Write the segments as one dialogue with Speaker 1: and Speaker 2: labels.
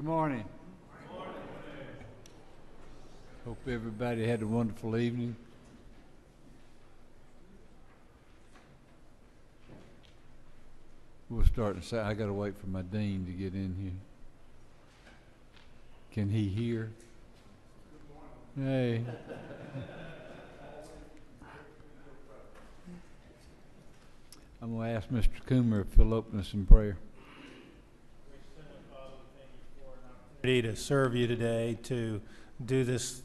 Speaker 1: Good morning. Hope everybody had a wonderful evening. We'll start in a second. I gotta wait for my dean to get in here. Can he hear? Hey. I'm gonna ask Mr. Coomer if he'll open us in prayer.
Speaker 2: To serve you today, to do this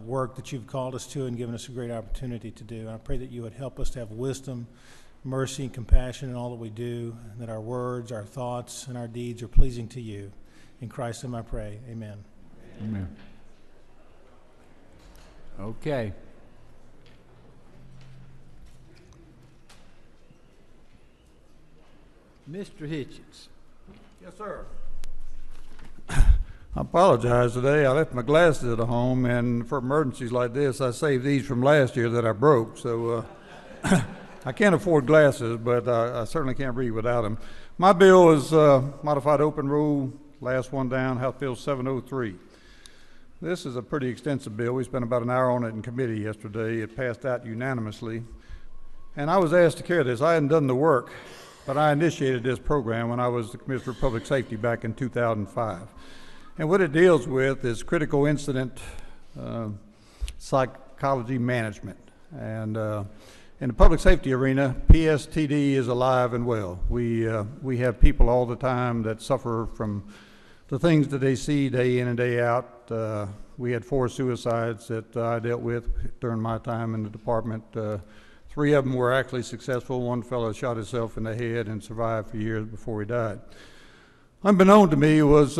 Speaker 2: work that you've called us to and given us a great opportunity to do. And I pray that you would help us to have wisdom, mercy, and compassion in all that we do, and that our words, our thoughts, and our deeds are pleasing to you. In Christ's name I pray. Amen.
Speaker 1: Amen. Okay. Mr. Hitchens.
Speaker 3: Yes, sir. I apologize today. I left my glasses at home, and for emergencies like this, I saved these from last year that I broke. So I can't afford glasses, but I certainly can't read without them. My bill is modified open rule, last one down, House Bill 703. This is a pretty extensive bill. We spent about an hour on it in committee yesterday. It passed out unanimously. And I was asked to carry this. I hadn't done the work, but I initiated this program when I was the Commissioner of Public Safety back in 2005. And what it deals with is critical incident psychology management. And in the public safety arena, PSTD is alive and well. We have people all the time that suffer from the things that they see day in and day out. We had 4 suicides that I dealt with during my time in the department. 3 of them were actually successful. One fellow shot himself in the head and survived for years before he died. Unbeknown to me was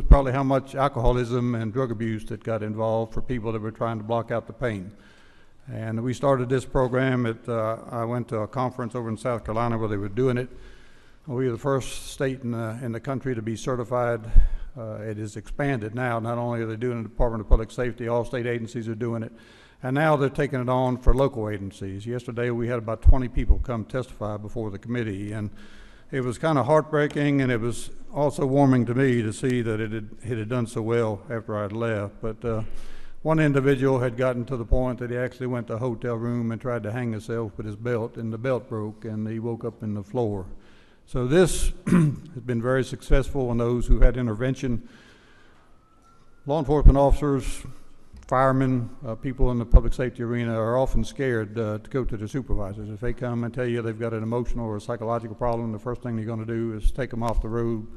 Speaker 3: probably how much alcoholism and drug abuse that got involved for people that were trying to block out the pain. And we started this program I went to a conference over in South Carolina where they were doing it. We were the first state in the country to be certified. It is expanded now. Not only are they doing it in the Department of Public Safety, all state agencies are doing it. And now they're taking it on for local agencies. Yesterday we had about 20 people come testify before the committee, and it was kind of heartbreaking, and it was also warming to me to see that it had done so well after I had left. But one individual had gotten to the point that he actually went to a hotel room and tried to hang himself with his belt, and the belt broke, and he woke up in the floor. So this has been very successful in those who had intervention. Law enforcement officers, firemen, people in the public safety arena are often scared to go to their supervisors. If they come and tell you they've got an emotional or a psychological problem, the first thing they're going to do is take them off the road,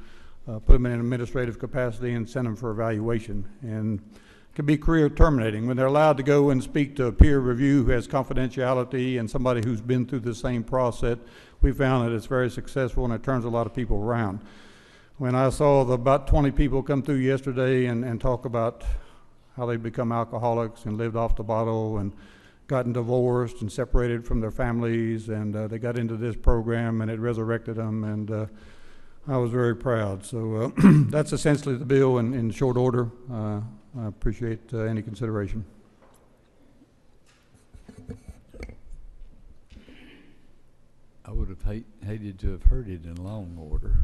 Speaker 3: put them in an administrative capacity, and send them for evaluation. And it can be career terminating. When they're allowed to go and speak to a peer review who has confidentiality and somebody who's been through the same process, we found that it's very successful, and it turns a lot of people around. When I saw about 20 people come through yesterday and talk about how they become alcoholics and lived off the bottle and gotten divorced and separated from their families, and they got into this program and it resurrected them, and I was very proud. So that's essentially the bill in short order. I appreciate any consideration.
Speaker 1: I would have hated to have heard it in long order.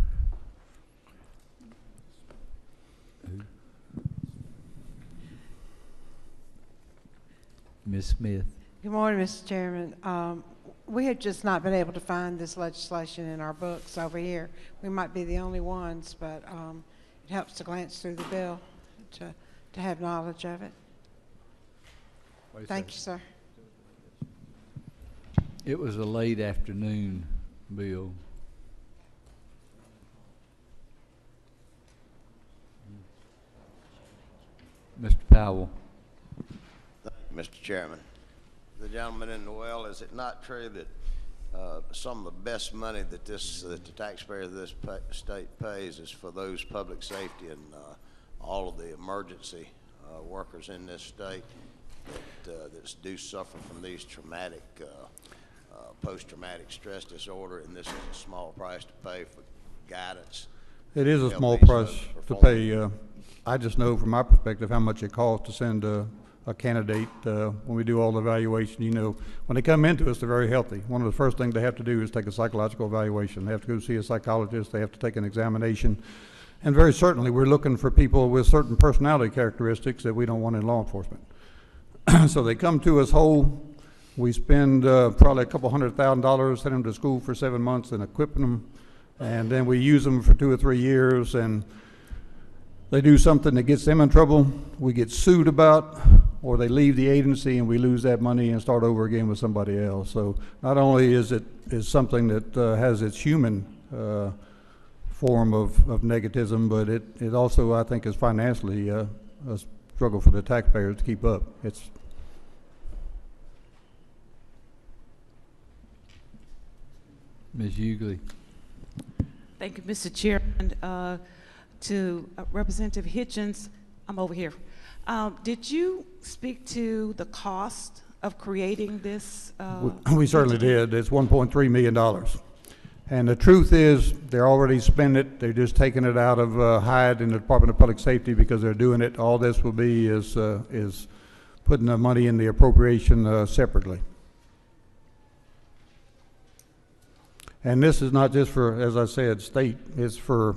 Speaker 1: Who? Ms. Smith.
Speaker 4: Good morning, Mr. Chairman. We have just not been able to find this legislation in our books over here. We might be the only ones, but it helps to glance through the bill to have knowledge of it. Thank you, sir.
Speaker 1: It was a late afternoon bill. Mr. Powell.
Speaker 5: Thank you, Mr. Chairman. The gentleman in the well, is it not true that some of the best money that the taxpayer of this state pays is for those public safety and all of the emergency workers in this state that do suffer from these traumatic post-traumatic stress disorder, and this is a small price to pay for guidance?
Speaker 3: It is a small price to pay. I just know from my perspective how much it costs to send a candidate when we do all the evaluation. You know, when they come into us, they're very healthy. One of the first things they have to do is take a psychological evaluation. They have to go see a psychologist. They have to take an examination. And very certainly, we're looking for people with certain personality characteristics that we don't want in law enforcement. So they come to us whole. We spend probably a couple $100,000, send them to school for 7 months and equipping them, and then we use them for 2 or 3 years, and they do something that gets them in trouble, we get sued about, or they leave the agency and we lose that money and start over again with somebody else. So not only is something that has its human form of negativism, but it also, I think, is financially a struggle for the taxpayers to keep up.
Speaker 1: Ms. Hughley.
Speaker 6: Thank you, Mr. Chairman. To Representative Hitchens, I'm over here. Did you speak to the cost of creating this?
Speaker 3: We certainly did. It's $1.3 million. And the truth is, they're already spending it. They're just taking it out of Hyde in the Department of Public Safety because they're doing it. All this will be is putting the money in the appropriation separately. And this is not just for, as I said, state. It's for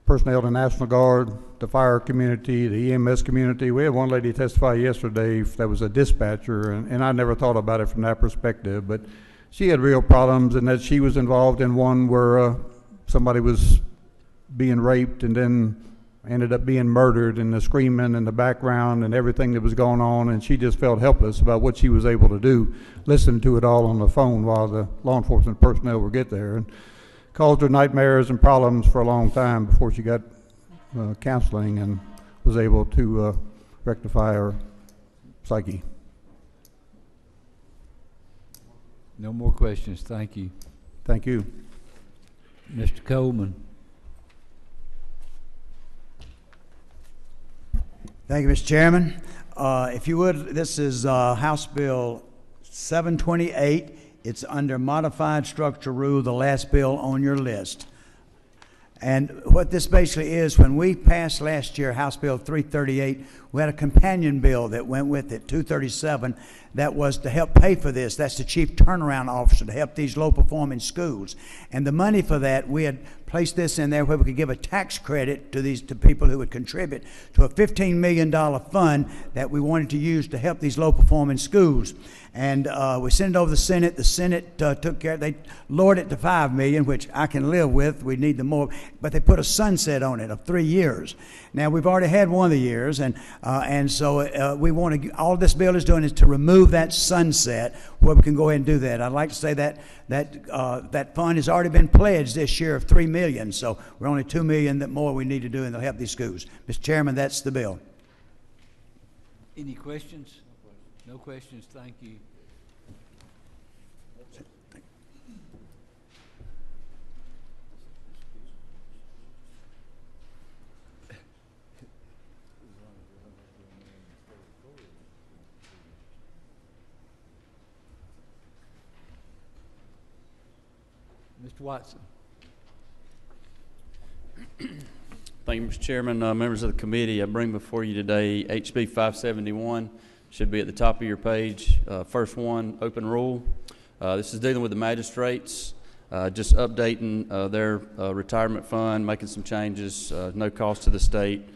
Speaker 3: personnel, the National Guard, the fire community, the EMS community. We had one lady testify yesterday that was a dispatcher, and I never thought about it from that perspective, but she had real problems, and that she was involved in one where somebody was being raped and then ended up being murdered, and the screaming in the background and everything that was going on, and she just felt helpless about what she was able to do, listening to it all on the phone while the law enforcement personnel would get there, and caused her nightmares and problems for a long time before she got counseling and was able to rectify her psyche.
Speaker 1: No more questions. Thank you.
Speaker 3: Thank you.
Speaker 1: Mr. Coleman.
Speaker 7: Thank you, Mr. Chairman. If you would, this is House Bill 728. It's under modified structure rule, the last bill on your list. And what this basically is, when we passed last year House Bill 338, we had a companion bill that went with it, 237, that was to help pay for this. That's the chief turnaround officer to help these low-performing schools. And the money for that, we had placed this in there where we could give a tax credit to people who would contribute to a $15 million fund that we wanted to use to help these low-performing schools. And we sent it over to the Senate. The Senate took care. They lowered it to $5 million, which I can live with. We need the more, but they put a sunset on it of 3 years. Now we've already had one of the years, and so we want to. All this bill is doing is to remove that sunset, where we can go ahead and do that. I'd like to say that that fund has already been pledged this year of $3 million. So we're only $2 million that more we need to do, and they'll help these schools. Mr. Chairman, that's the bill.
Speaker 1: Any questions? No questions. Thank you. Mr. Watson.
Speaker 8: Thank you, Mr. Chairman. Members of the committee, I bring before you today HB 571. Should be at the top of your page. First one, open rule. This is dealing with the magistrates, just updating their retirement fund, making some changes, no cost to the state,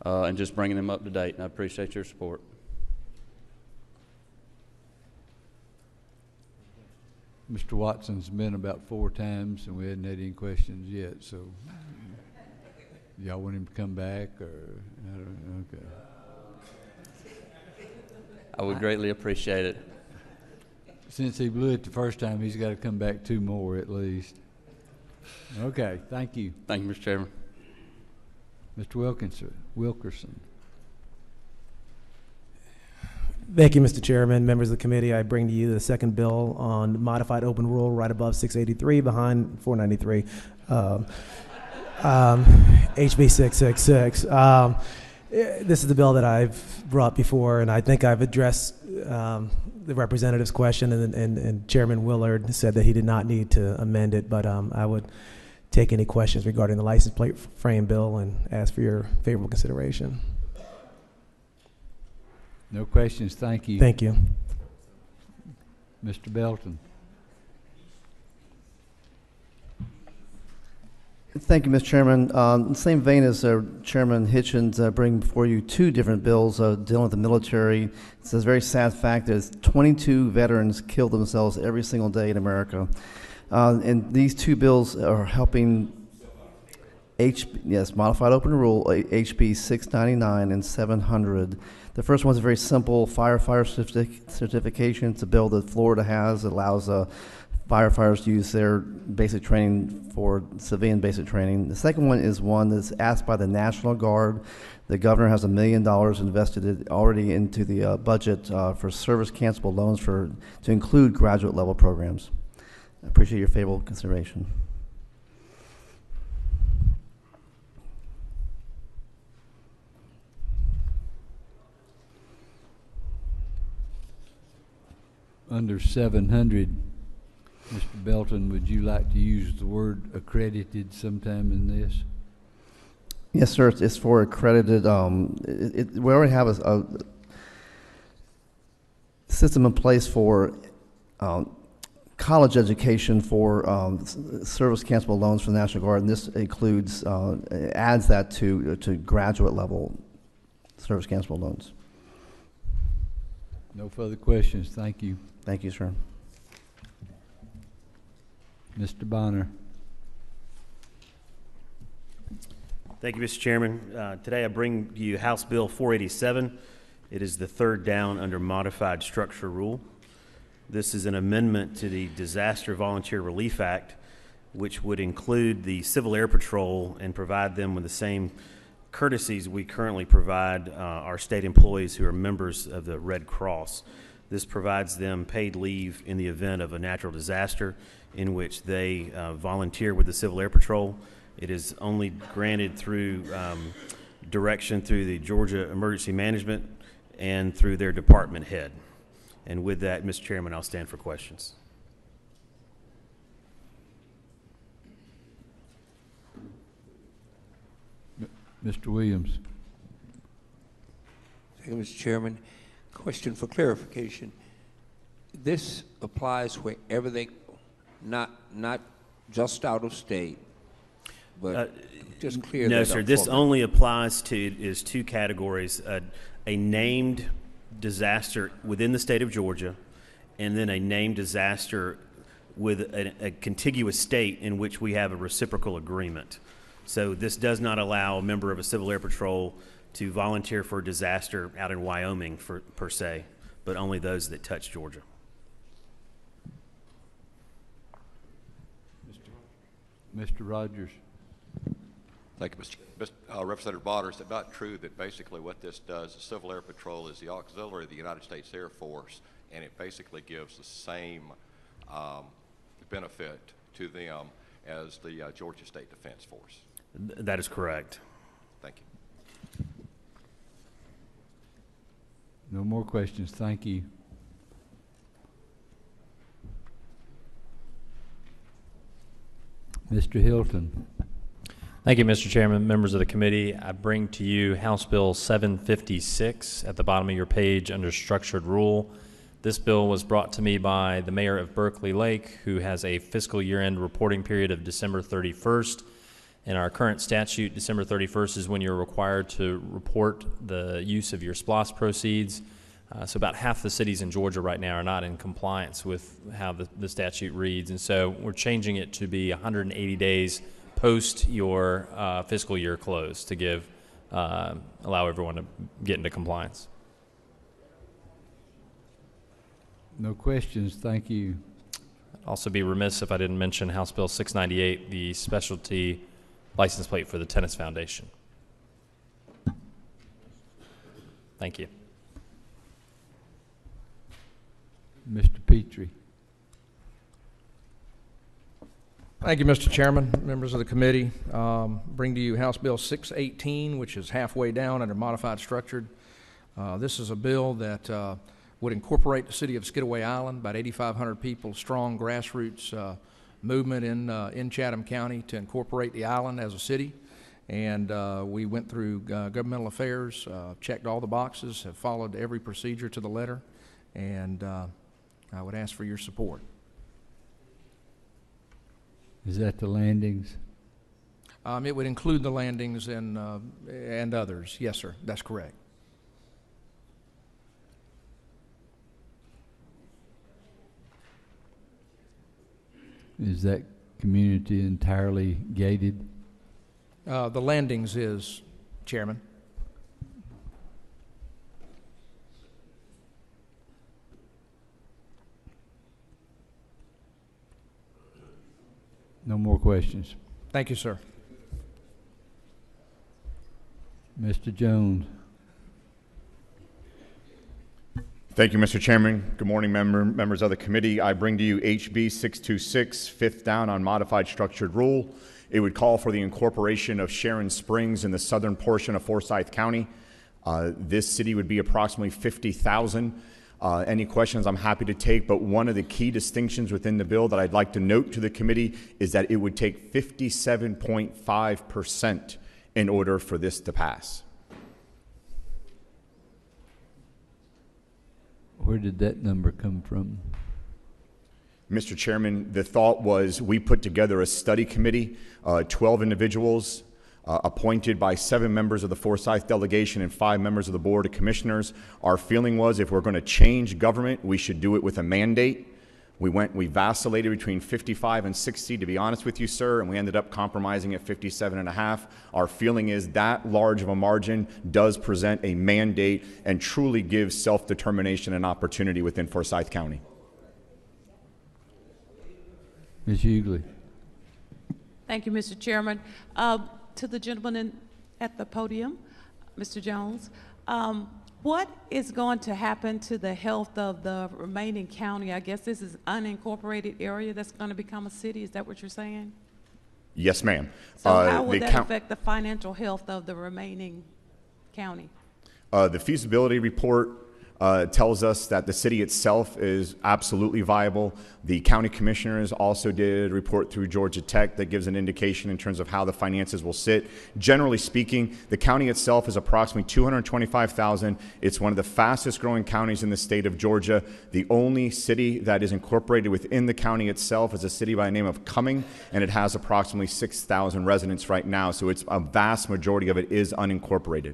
Speaker 8: and just bringing them up to date. And I appreciate your support.
Speaker 1: Mr. Watson's been about 4 times, and we hadn't had any questions yet, so y'all want him to come back, or I don't know, okay.
Speaker 8: I would greatly appreciate it.
Speaker 1: Since he blew it the first time, he's got to come back 2 more at least. Okay, thank you.
Speaker 8: Thank you, Mr. Chairman.
Speaker 1: Mr. Wilkerson.
Speaker 9: Thank you, Mr. Chairman. Members of the committee, I bring to you the second bill on modified open rule right above 683 behind 493, HB 666. This is the bill that I've brought before, and I think I've addressed the representative's question, and Chairman Willard said that he did not need to amend it, but I would take any questions regarding the license plate frame bill and ask for your favorable consideration.
Speaker 1: No questions, thank you.
Speaker 9: Thank you.
Speaker 1: Mr. Belton.
Speaker 10: Thank you, Mr. Chairman. In the same vein as Chairman Hitchens, bring before you two different bills dealing with the military. It's a very sad fact that 22 veterans kill themselves every single day in America. And these two bills are helping modified open rule, HB 699 and 700. The first one is very simple, firefighter certification. It's a bill that Florida has. It allows firefighters to use their basic training for civilian basic training. The second one is one that's asked by the National Guard. The governor has $1 million invested already into the budget for service cancelable loans to include graduate level programs. I appreciate your favorable consideration.
Speaker 1: Under 700, Mr. Belton, would you like to use the word accredited sometime in this?
Speaker 10: Yes, sir. It's for accredited. We already have a system in place for college education for service cancelable loans from the National Guard, and this includes adds that to graduate level service cancelable loans.
Speaker 1: No further questions. Thank you.
Speaker 10: Thank you, sir.
Speaker 1: Mr. Bonner.
Speaker 11: Thank you, Mr. Chairman. Today I bring you House Bill 487. It is the third down under modified structure rule. This is an amendment to the Disaster Volunteer Relief Act, which would include the Civil Air Patrol and provide them with the same courtesies we currently provide our state employees who are members of the Red Cross. This provides them paid leave in the event of a natural disaster in which they volunteer with the Civil Air Patrol. It is only granted through direction through the Georgia Emergency Management and through their department head. And with that, Mr. Chairman, I'll stand for questions.
Speaker 1: Mr. Williams.
Speaker 12: Thank you, Mr. Chairman. Question for clarification. This applies wherever they go, not just out of state, but just clear that
Speaker 11: No,
Speaker 12: up
Speaker 11: sir.
Speaker 12: for
Speaker 11: This
Speaker 12: me.
Speaker 11: only applies to two categories: a named disaster within the state of Georgia, and then a named disaster with a contiguous state in which we have a reciprocal agreement. So this does not allow a member of a Civil Air Patrol to volunteer for a disaster out in Wyoming per se, but only those that touch Georgia.
Speaker 1: Mr. Rogers.
Speaker 13: Thank you, Mr. Representative Bonner. Is it not true that basically what this does, the Civil Air Patrol is the auxiliary of the United States Air Force, and it basically gives the same benefit to them as the Georgia State Defense Force?
Speaker 11: That is correct.
Speaker 13: Thank you.
Speaker 1: No more questions. Thank you. Mr. Hilton.
Speaker 14: Thank you, Mr. Chairman, members of the committee. I bring to you House Bill 756 at the bottom of your page under structured rule. This bill was brought to me by the mayor of Berkeley Lake, who has a fiscal year-end reporting period of December 31st. In our current statute, December 31st is when you're required to report the use of your SPLOST proceeds. So about half the cities in Georgia right now are not in compliance with how the statute reads. And so we're changing it to be 180 days post your fiscal year close to give, allow everyone to get into compliance.
Speaker 1: No questions. Thank you.
Speaker 14: I'd also be remiss if I didn't mention House Bill 698, the specialty license plate for the Tennis Foundation. Thank you.
Speaker 1: Mr. Petrie.
Speaker 15: Thank you, Mr. Chairman, members of the committee. Bring to you House Bill 618, which is halfway down under modified structured. This is a bill that would incorporate the city of Skidaway Island, about 8,500 people, strong grassroots movement in Chatham County to incorporate the island as a city. And we went through governmental affairs, checked all the boxes, have followed every procedure to the letter, and I would ask for your support.
Speaker 1: Is that the landings?
Speaker 15: It would include the landings and others. Yes, sir, that's correct.
Speaker 1: Is that community entirely gated?
Speaker 15: The landings is, Chairman.
Speaker 1: No more questions.
Speaker 15: Thank you, sir.
Speaker 1: Mr. Jones.
Speaker 16: Thank you, Mr. Chairman. Good morning, members of the committee. I bring to you HB 626, fifth down on modified structured rule. It would call for the incorporation of Sharon Springs in the southern portion of Forsyth County. This city would be approximately 50,000. Any questions I'm happy to take, but one of the key distinctions within the bill that I'd like to note to the committee is that it would take 57.5% in order for this to pass.
Speaker 1: Where did that number come from?
Speaker 16: Mr. Chairman, the thought was we put together a study committee, 12 individuals appointed by 7 members of the Forsyth delegation and 5 members of the Board of Commissioners. Our feeling was if we're going to change government, we should do it with a mandate. We vacillated between 55 and 60, to be honest with you, sir, and we ended up compromising at 57.5. Our feeling is that large of a margin does present a mandate and truly gives self-determination and opportunity within Forsyth County.
Speaker 1: Ms. Hughley.
Speaker 6: Thank you, Mr. Chairman. To the gentleman at the podium, Mr. Jones, what is going to happen to the health of the remaining county? I guess this is unincorporated area that's going to become a city. Is that what you're saying?
Speaker 16: Yes, ma'am.
Speaker 6: So how would that affect the financial health of the remaining county?
Speaker 16: The feasibility report tells us that the city itself is absolutely viable. The county commissioners also did a report through Georgia Tech that gives an indication in terms of how the finances will sit. Generally speaking, the county itself is approximately 225,000. It's one of the fastest growing counties in the state of Georgia. The only city that is incorporated within the county itself is a city by the name of Cumming, and it has approximately 6,000 residents right now. So it's a vast majority of it is unincorporated.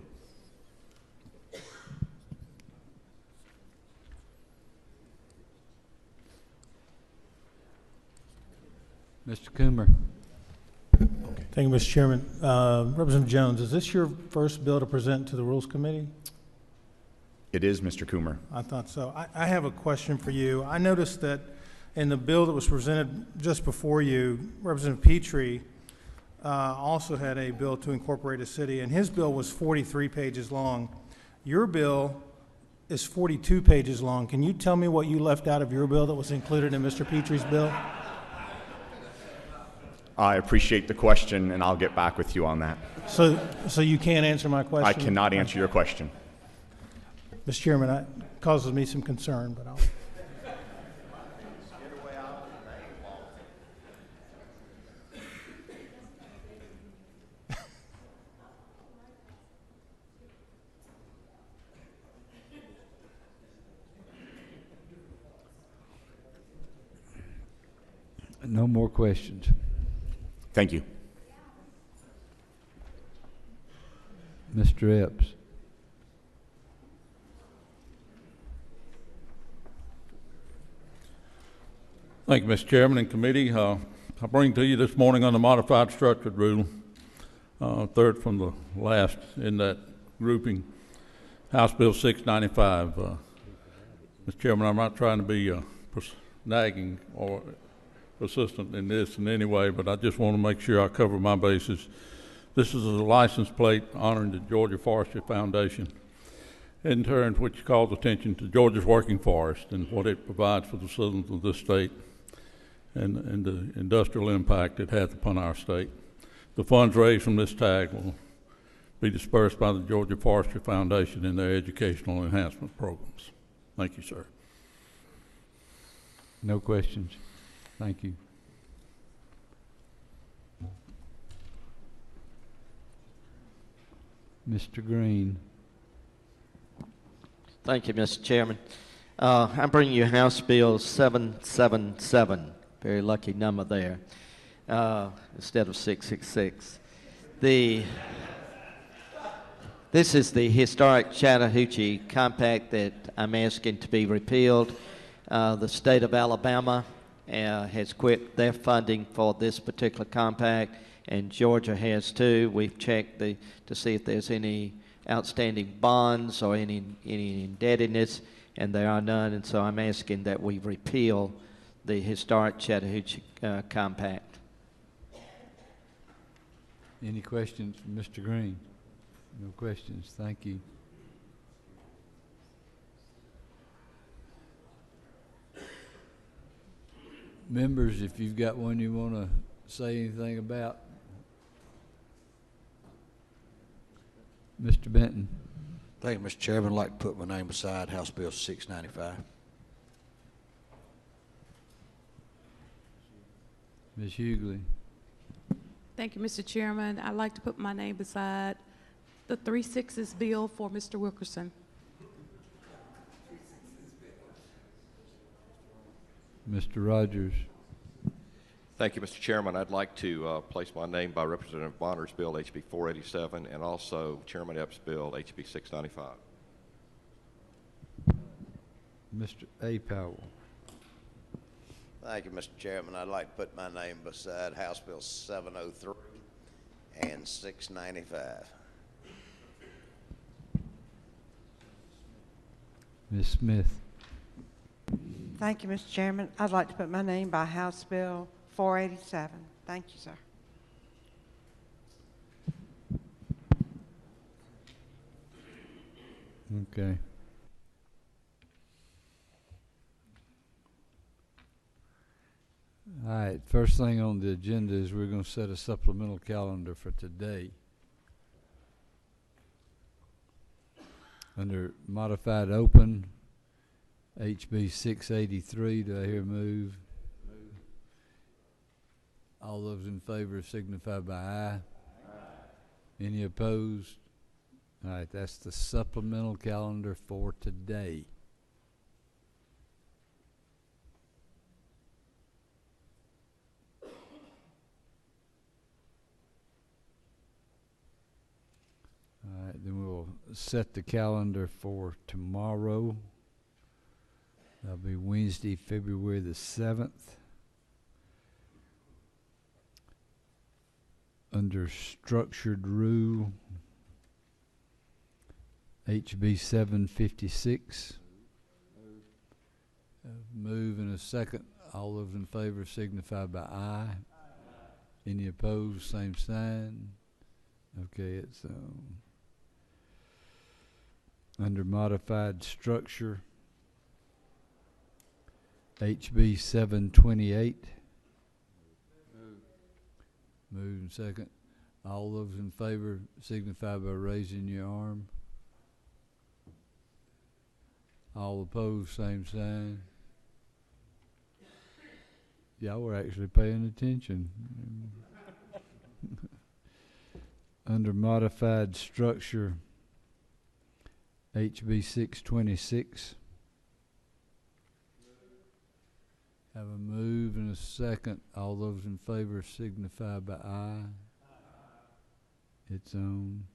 Speaker 1: Mr. Coomer.
Speaker 2: Thank you, Mr. Chairman. Representative Jones, is this your first bill to present to the Rules Committee?
Speaker 16: It is, Mr. Coomer.
Speaker 2: I thought so. I have a question for you. I noticed that in the bill that was presented just before you, Representative Petrie also had a bill to incorporate a city, and his bill was 43 pages long. Your bill is 42 pages long. Can you tell me what you left out of your bill that was included in Mr. Petrie's bill?
Speaker 16: I appreciate the question, and I'll get back with you on that.
Speaker 2: So you can't answer my question?
Speaker 16: I cannot answer your question.
Speaker 2: Mr. Chairman, that causes me some concern, but I'll...
Speaker 1: No more questions.
Speaker 16: Thank you.
Speaker 1: Mr. Epps.
Speaker 17: Thank you, Mr. Chairman and committee. I bring to you this morning on the modified structured rule, third from the last in that grouping, House Bill 695. Mr. Chairman, I'm not trying to be nagging or persistent in this in any way, but I just want to make sure I cover my bases. This is a license plate honoring the Georgia Forestry Foundation, in turn which calls attention to Georgia's working forest and what it provides for the citizens of this state and the industrial impact it has upon our state. The funds raised from this tag will be dispersed by the Georgia Forestry Foundation in their educational enhancement programs. Thank you, sir.
Speaker 1: No questions. Thank you. Mr. Green.
Speaker 18: Thank you, Mr. Chairman. I'm bringing you House Bill 777. Very lucky number there, instead of 666. This is the historic Chattahoochee Compact that I'm asking to be repealed. The state of Alabama has quit their funding for this particular compact, and Georgia has too. We've checked to see if there's any outstanding bonds or any indebtedness, and there are none, and so I'm asking that we repeal the historic Chattahoochee Compact.
Speaker 1: Any questions from Mr. Green? No questions. Thank you. Members, if you've got one you want to say anything about. Mr. Benton.
Speaker 19: Thank you, Mr. Chairman. I'd like to put my name beside House Bill 695.
Speaker 1: Ms. Hughley.
Speaker 6: Thank you, Mr. Chairman. I'd like to put my name beside the 3/6 bill for Mr. Wilkerson.
Speaker 1: Mr. Rogers.
Speaker 13: Thank you, Mr. Chairman. I'd like to place my name by Representative Bonner's bill, HB 487, and also Chairman Epps' bill, HB 695.
Speaker 1: Mr. A. Powell.
Speaker 5: Thank you, Mr. Chairman. I'd like to put my name beside House Bill 703 and 695.
Speaker 1: Ms. Smith.
Speaker 4: Thank you, Mr. Chairman. I'd like to put my name by House Bill 487. Thank you, sir.
Speaker 1: Okay. All right, first thing on the agenda is we're going to set a supplemental calendar for today. Under modified open, HB 683, do I hear move? All those in favor signify by aye. Any opposed? All right, that's the supplemental calendar for today. All right, then we'll set the calendar for tomorrow. That'll be Wednesday, February the 7th. Under structured rule, HB 756. Move in a second. All those in favor signify by aye. Any opposed, same sign. Okay, it's under modified structure, HB 728. Move in second. All those in favor signify by raising your arm. All opposed, same sign. Y'all were actually paying attention. Under modified structure, HB 626. Have a move and a second. All those in favor signify by aye. It's on.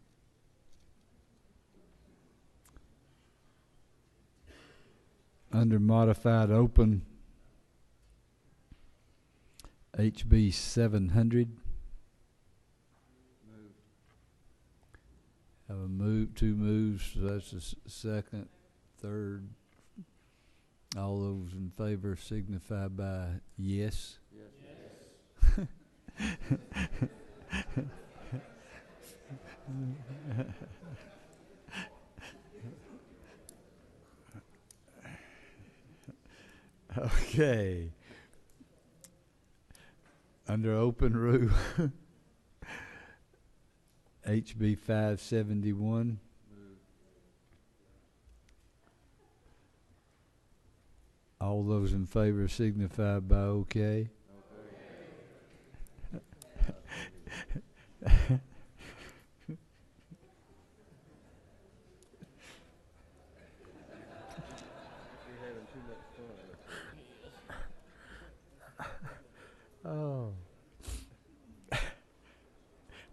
Speaker 1: Under modified open, HB 700. Have a move, two moves, so that's the second, third. All those in favor signify by yes. Yes. Okay. Under open rule, HB 571. All those in favor signify by okay. Oh.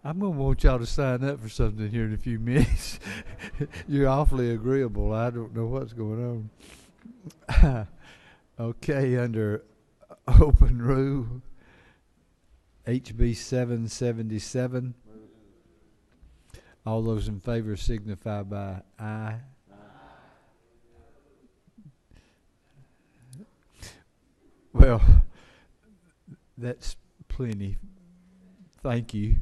Speaker 1: I'm gonna want y'all to sign up for something here in a few minutes. You're awfully agreeable. I don't know what's going on. Okay, under open rule, HB 777. All those in favor signify by aye. Well, that's plenty. Thank you.